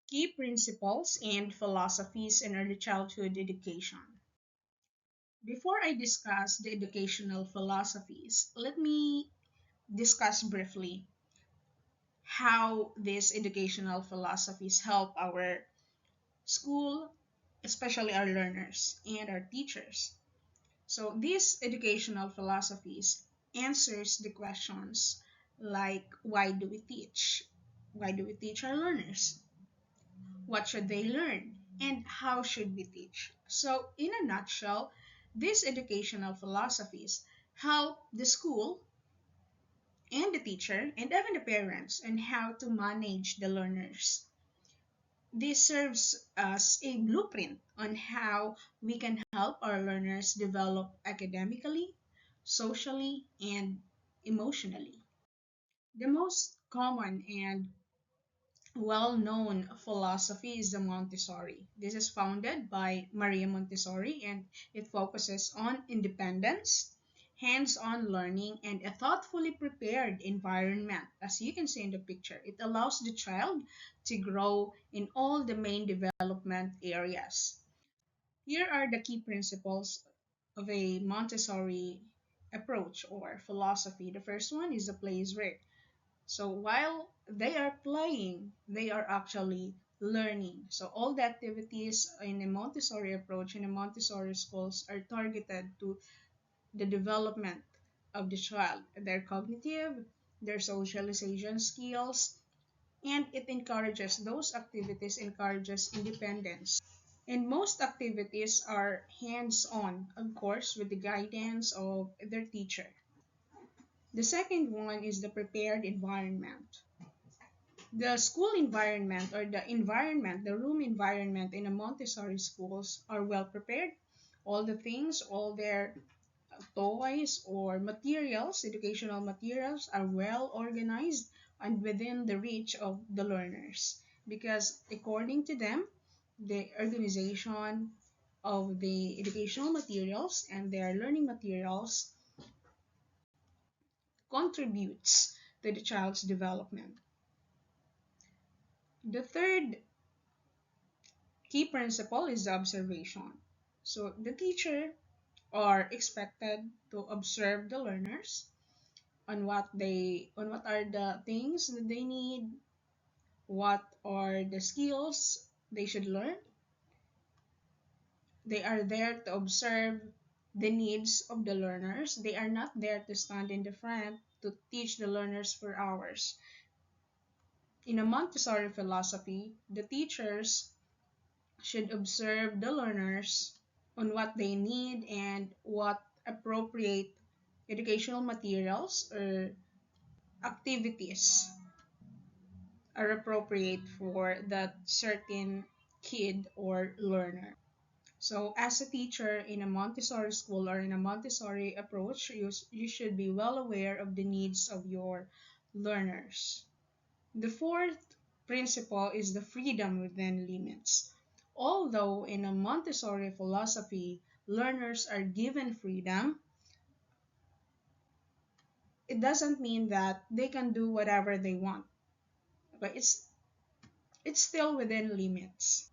Key principles and philosophies in early childhood education. Before I discuss the educational philosophies, let me discuss briefly how these educational philosophies help our school, especially our learners and our teachers. So these educational philosophies answers the questions like why do we teach? Why do we teach our learners? What should they learn? And how should we teach? So in a nutshell, these educational philosophies help the school and the teacher and even the parents on how to manage the learners. This serves as a blueprint on how we can help our learners develop academically, socially, and emotionally. The most common and well-known philosophy is the Montessori. This is founded by Maria Montessori and it focuses on independence, hands-on learning, and a thoughtfully prepared environment. As you can see in the picture, it allows the child to grow in all the main development areas. Here are the key principles of a Montessori approach or philosophy. The first one is the play is work. So while they are playing, they are actually learning. So all the activities in a Montessori approach in a Montessori schools are targeted to the development of the child, their cognitive, their socialization skills, and it encourages those activities encourages independence. And most activities are hands-on, of course, with the guidance of their teacher. The second one is the prepared environment. The school environment or the room environment in a Montessori schools are well prepared. All the things, all their toys or materials, educational materials are well organized and within the reach of the learners. Because according to them, the organization of the educational materials and their learning materials contributes to the child's development. The third key principle is the observation. So the teacher are expected to observe the learners on what are the things that they need, what are the skills they should learn. They are there to observe the needs of the learners. They are not there to stand in the front to teach the learners for hours. In a Montessori philosophy, the teachers should observe the learners on what they need and what appropriate educational materials or activities are appropriate for that certain kid or learner. So, as a teacher in a Montessori school or in a Montessori approach, you should be well aware of the needs of your learners. The fourth principle is the freedom within limits. Although in a Montessori philosophy, learners are given freedom, it doesn't mean that they can do whatever they want. But it's still within limits.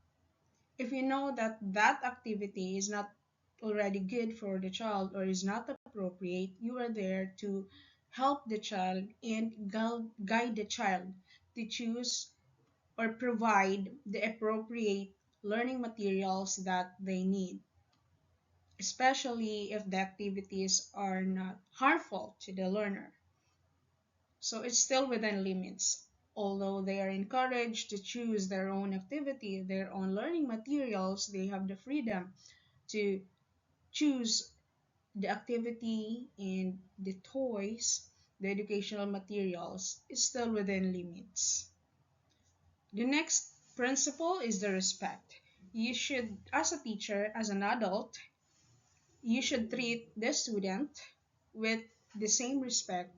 If you know that that activity is not already good for the child or is not appropriate, you are there to help the child and guide the child to choose or provide the appropriate learning materials that they need, especially if the activities are not harmful to the learner. So it's still within limits. Although they are encouraged to choose their own activity, their own learning materials, they have the freedom to choose the activity and the toys, the educational materials is still within limits. The next principle is the respect. You should, as a teacher, as an adult, you should treat the student with the same respect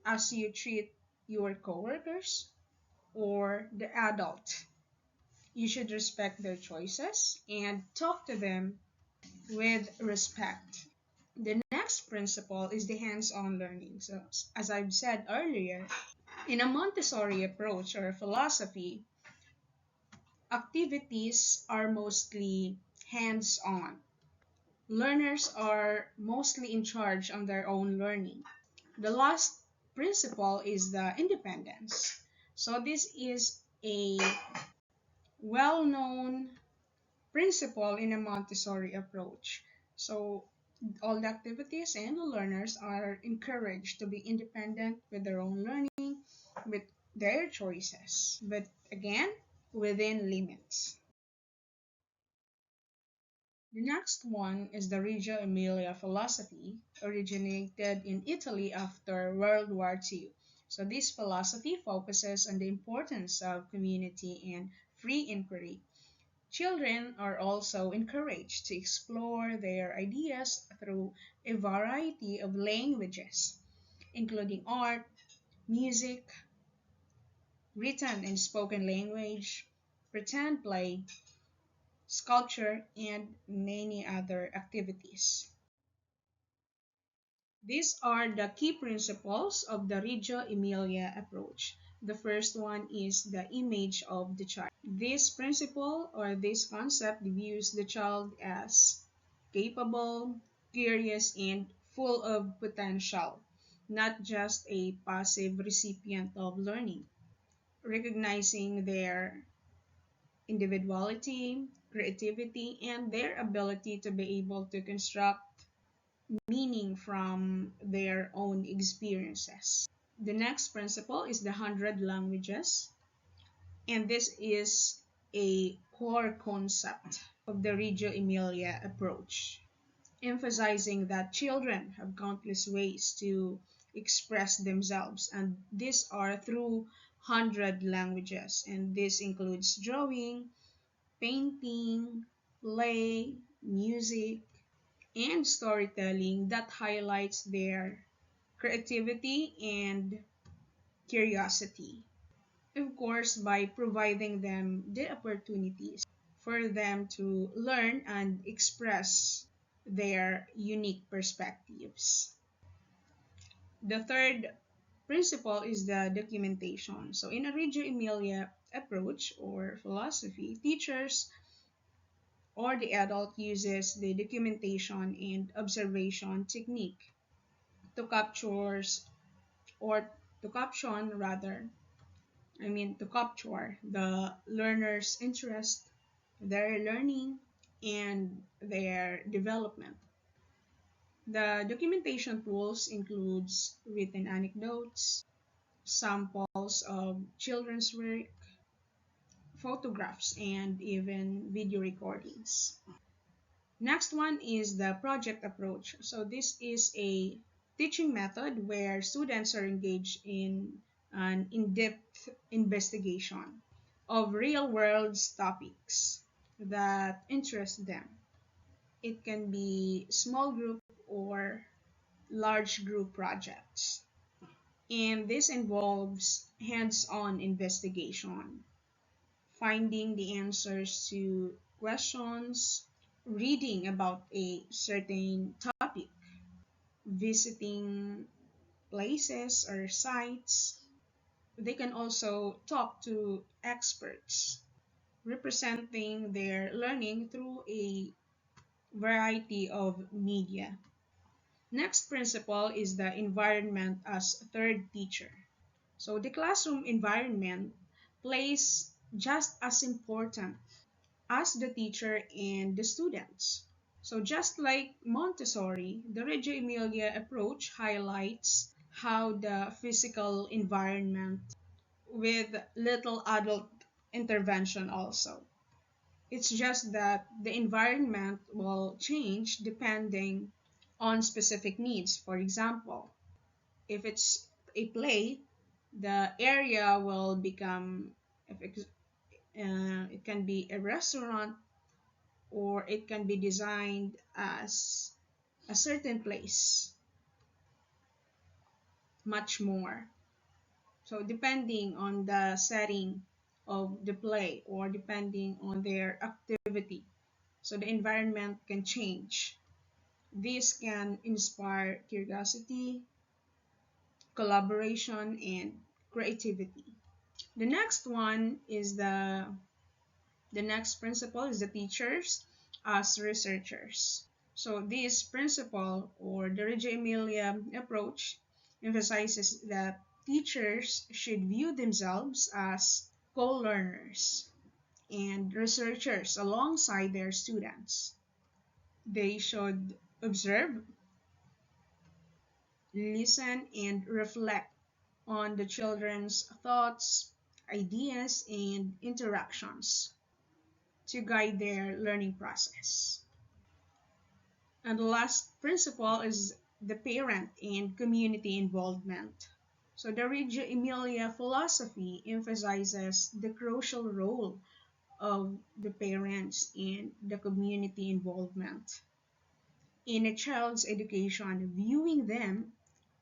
as you treat your coworkers or the adult. You should respect their choices and talk to them with respect. The next principle is the hands-on learning. So, as I've said earlier, in a Montessori approach or philosophy, Activities are mostly hands on. Learners are mostly in charge on their own learning. The last principle is the independence. So, this is a well known principle in a Montessori approach. So, all the activities and the learners are encouraged to be independent with their own learning, with their choices, but again, within limits. The next one is the Reggio Emilia philosophy, originated in Italy after World War II. So, this philosophy focuses on the importance of community and free inquiry. Children are also encouraged to explore their ideas through a variety of languages, including art, music, written and spoken language, pretend play, sculpture, and many other activities. These are the key principles of the Reggio Emilia approach. The first one is the image of the child. This principle or this concept views the child as capable, curious, and full of potential, not just a passive recipient of learning. Recognizing their individuality, creativity, and their ability to be able to construct meaning from their own experiences. The next principle is the 100 languages, and this is a core concept of the Reggio Emilia approach, emphasizing that children have countless ways to express themselves, and these are through 100 languages, and this includes drawing, painting, play, music, and storytelling that highlights their creativity and curiosity. Of course, by providing them the opportunities for them to learn and express their unique perspectives. The third principle is the documentation. So, in a Reggio Emilia approach or philosophy, teachers or the adult uses the documentation and observation technique to captures or to caption rather to capture the learner's interest, their learning, and their development. The documentation tools includes written anecdotes, samples of children's work, photographs, and even video recordings. Next one is the project approach. So this is a teaching method where students are engaged in an in-depth investigation of real-world topics that interest them. It can be small group or large group projects. And this involves hands-on investigation, finding the answers to questions, reading about a certain topic, visiting places or sites. They can also talk to experts, representing their learning through a variety of media. Next principle is the environment as third teacher. So the classroom environment plays just as important as the teacher and the students. So just like Montessori, the Reggio Emilia approach highlights how the physical environment with little adult intervention also. It's just that the environment will change depending on specific needs. For example, if it's a play, the area will become, if it can be a restaurant or it can be designed as a certain place, much more. So, depending on the setting of the play or depending on their activity, so the environment can change. This can inspire curiosity, collaboration, and creativity. The next one is the The next principle is the teachers as researchers. So this principle, or the Reggio Emilia approach, emphasizes that teachers should view themselves as co-learners and researchers alongside their students. They should observe, listen, and reflect on the children's thoughts, ideas, and interactions to guide their learning process. And the last principle is the parent and community involvement. So the Reggio Emilia philosophy emphasizes the crucial role of the parents and the community involvement in a child's education, viewing them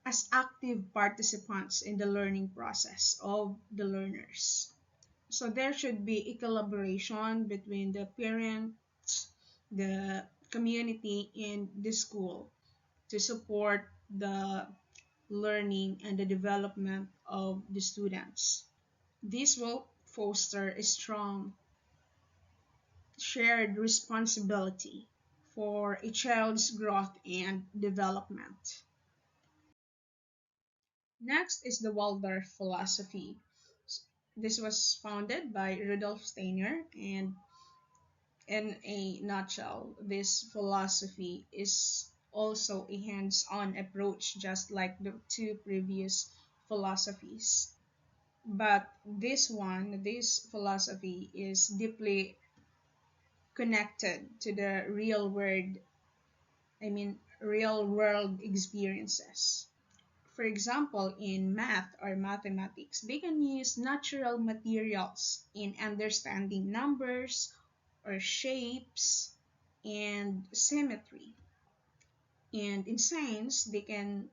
as active participants in the learning process of the learners. So there should be a collaboration between the parents, the community, and the school to support the learning and the development of the students. This will foster a strong shared responsibility for a child's growth and development. Next is the Waldorf philosophy. This was founded by Rudolf Steiner, and in a nutshell, this philosophy is also a hands on approach, just like the two previous philosophies. But this philosophy is deeply connected to the real world experiences. For example, in math or mathematics, they can use natural materials in understanding numbers or shapes and symmetry. And in science, they can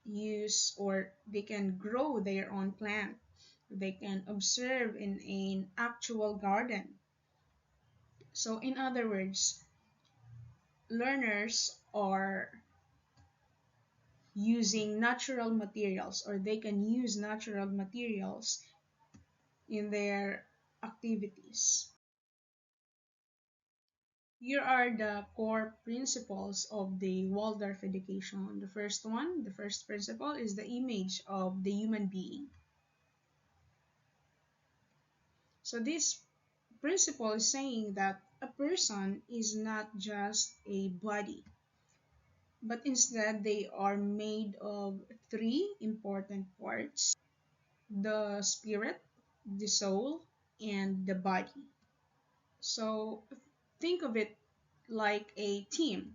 use or they can grow their own plant. They can observe in an actual garden. So, in other words, learners are using natural materials, or they can use natural materials in their activities. Here are the core principles of the Waldorf education. The first principle is the image of the human being. So this principle is saying that a person is not just a body, but instead they are made of three important parts: the spirit, the soul, and the body. So think of it like a team.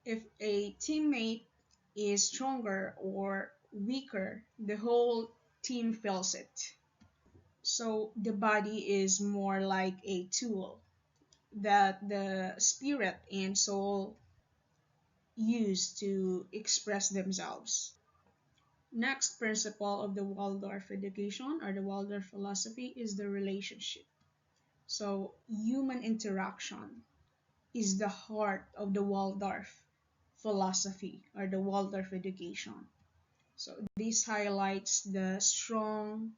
If a teammate is stronger or weaker, the whole team feels it. So the body is more like a tool that the spirit and soul use to express themselves. Next principle of the Waldorf education or the Waldorf philosophy is the relationship. So human interaction is the heart of the Waldorf philosophy or the Waldorf education. So this highlights the strong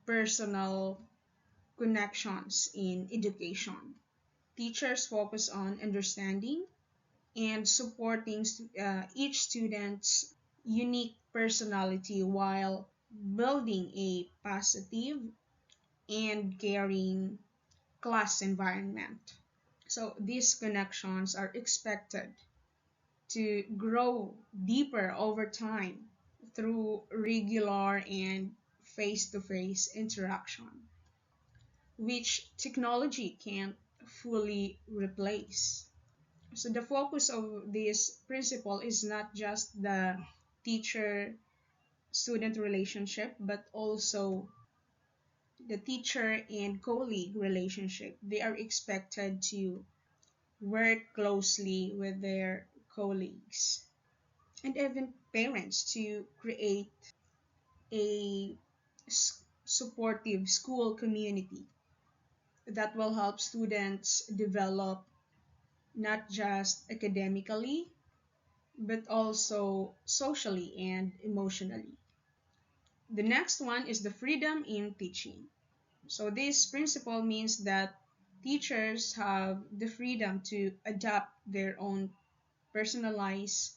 personal connections in education. Teachers focus on understanding and supporting each student's unique personality while building a positive and caring class environment. So these connections are expected to grow deeper over time through regular and face to face interaction, which technology can't fully replace. So, the focus of this principle is not just the teacher student relationship, but also the teacher and colleague relationship. They are expected to work closely with their colleagues and even parents to create a supportive school community that will help students develop not just academically but also socially and emotionally. The next one is the freedom in teaching. So this principle means that teachers have the freedom to adapt their own personalized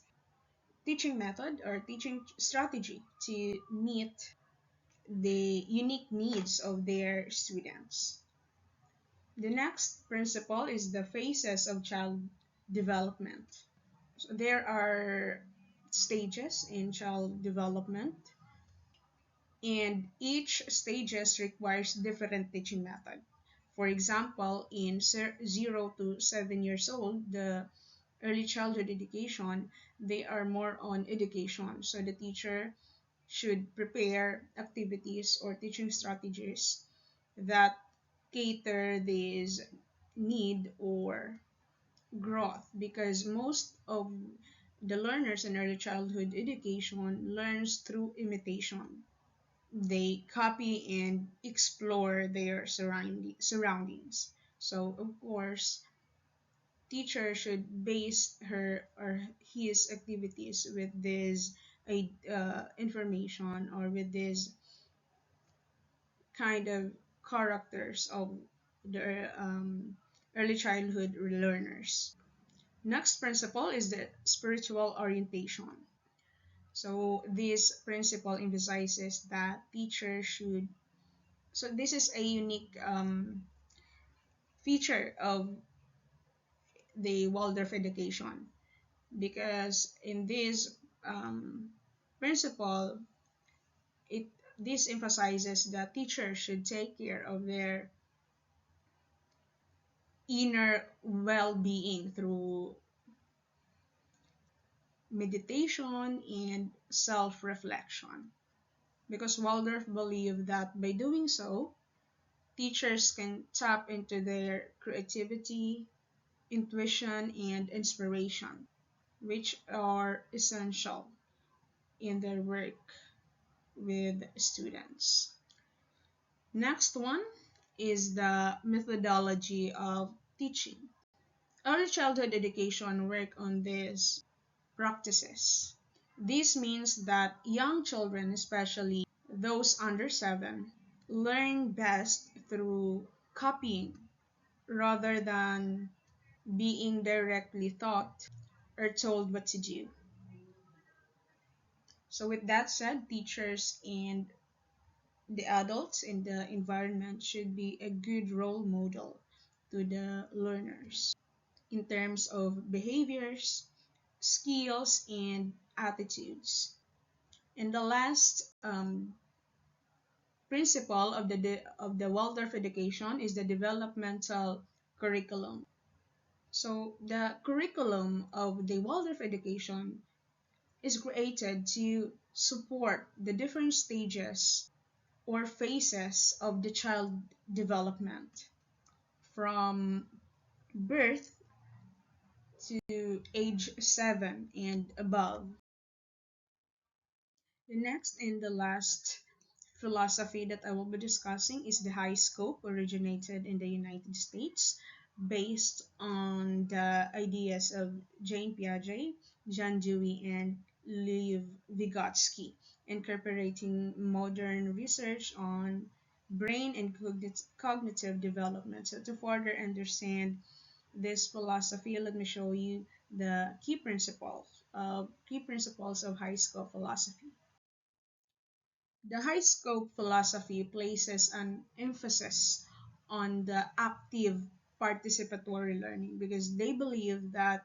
teaching method or teaching strategy to meet the unique needs of their students. The next principle is the phases of child development. So there are stages in child development, and each stages requires different teaching method. For example, in 0 to 7 years old, the early childhood education, they are more on education. So the teacher should prepare activities or teaching strategies that cater this need or growth, because most of the learners in early childhood education learns through imitation. They copy and explore their surroundings. So of course, teacher should base her or his activities with this information or with this kind of characters of the early childhood learners. Next principle is the spiritual orientation. So this principle emphasizes that teachers should, so this is a unique feature of the Waldorf education, because in this um, principle, it this emphasizes that teachers should take care of their inner well-being through meditation and self-reflection. Because Waldorf believed that by doing so, teachers can tap into their creativity, intuition, and inspiration, which are essential in their work with students. Next one is the methodology of teaching. Early childhood education work on these practices. This means that young children, especially those under 7, learn best through copying rather than being directly taught or told what to do. So, with that said, teachers and the adults in the environment should be a good role model to the learners in terms of behaviors, skills, and attitudes. And the last principle of the Waldorf education is the developmental curriculum. So the curriculum of the Waldorf education is created to support the different stages or phases of the child development from birth to age 7 and above. The next and the last philosophy that I will be discussing is the high scope, originated in the United States, based on the ideas of Jane Piaget, John Dewey, and Lev Vygotsky, incorporating modern research on brain and cognitive development. So, to further understand this philosophy, let me show you the key principles of high scope philosophy. The high scope philosophy places an emphasis on the active participatory learning, because they believe that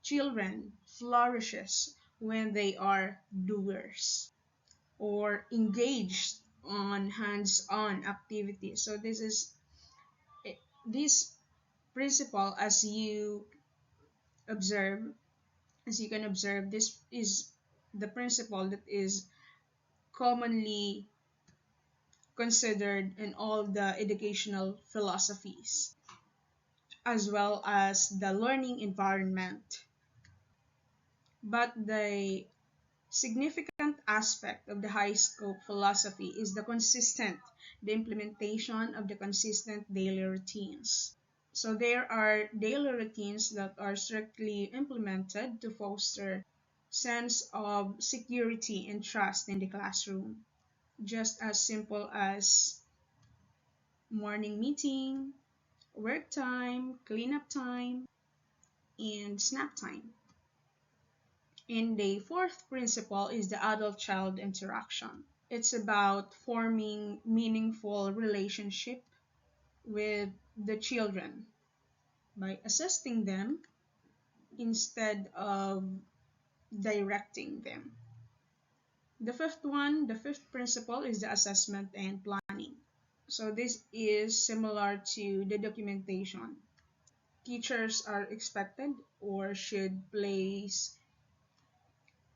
children flourishes when they are doers or engaged on hands-on activities. So this principle, observe as you can observe, this is the principle that is commonly considered in all the educational philosophies, as well as the learning environment. But the significant aspect of the high scope philosophy is the implementation of the consistent daily routines. So there are daily routines that are strictly implemented to foster sense of security and trust in the classroom. Just as simple as morning meeting, work time, cleanup time, and snack time. And the fourth principle is the adult child interaction. It's about forming meaningful relationship with the children by assisting them instead of directing them. The fifth principle is the assessment and planning. So this is similar to the documentation. Teachers are expected or should place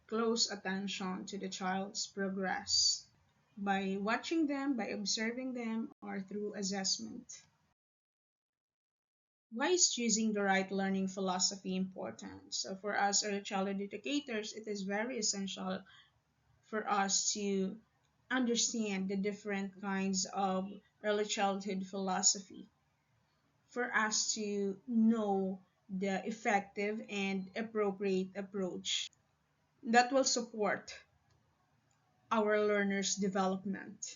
close attention to the child's progress by watching them, by observing them, or through assessment. Why is choosing the right learning philosophy important? So, for us early childhood educators, it is very essential for us to understand the different kinds of early childhood philosophy, for us to know the effective and appropriate approach that will support our learners' development.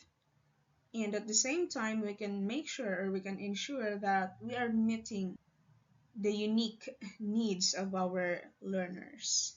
And at the same time, we can make sure or we can ensure that we are meeting the unique needs of our learners.